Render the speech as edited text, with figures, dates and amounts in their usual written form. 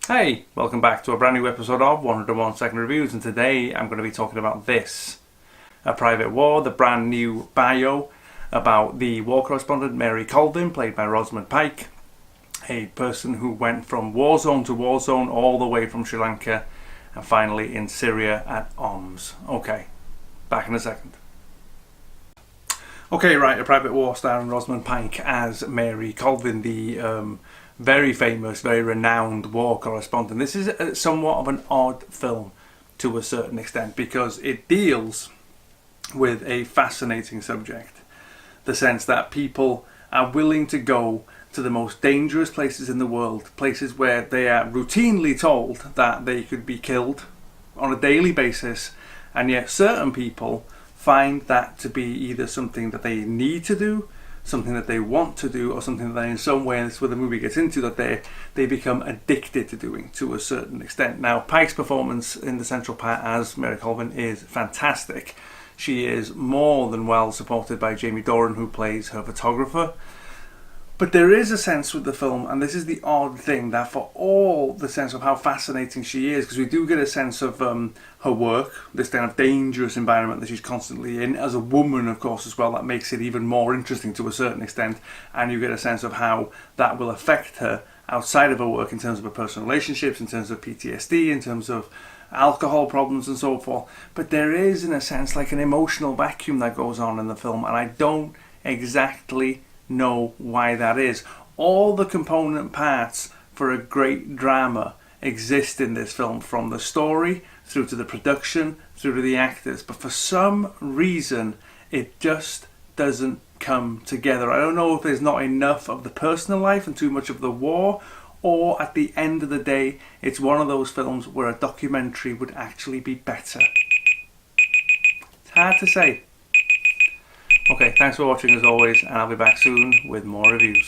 Hey, welcome back to a brand new episode of 101 Second Reviews, and today I'm going to be talking about this. A Private War, the brand new bio about the war correspondent Marie Colvin, played by Rosamund Pike, a person who went from war zone to war zone all the way from Sri Lanka and finally in Syria at Oms. Okay, back in a second. Okay, right, A Private War starring Rosamund Pike as Marie Colvin, the very famous, very renowned war correspondent. This is somewhat of an odd film to a certain extent because it deals with a fascinating subject. The sense that people are willing to go to the most dangerous places in the world, places where they are routinely told that they could be killed on a daily basis, and yet certain people find that to be either something that they need to do, something that they want to do, or something that they, in some way, and this is where the movie gets into, that they become addicted to doing to a certain extent. Now, Pike's performance in the central part as Marie Colvin is fantastic. She is more than well supported by Jamie Dornan, who plays her photographer. But there is a sense with the film, and this is the odd thing, that for all the sense of how fascinating she is, because we do get a sense of her work, this kind of dangerous environment that she's constantly in, as a woman, of course, as well, that makes it even more interesting to a certain extent, and you get a sense of how that will affect her outside of her work in terms of her personal relationships, in terms of PTSD, in terms of alcohol problems and so forth. But there is, in a sense, like an emotional vacuum that goes on in the film, and I don't exactly know why that is. All the component parts for a great drama exist in this film, from the story through to the production through to the actors, but for some reason it just doesn't come together. I don't know if there's not enough of the personal life and too much of the war, or at the end of the day it's one of those films where a documentary would actually be better. It's hard to say. Okay, thanks for watching as always, and I'll be back soon with more reviews.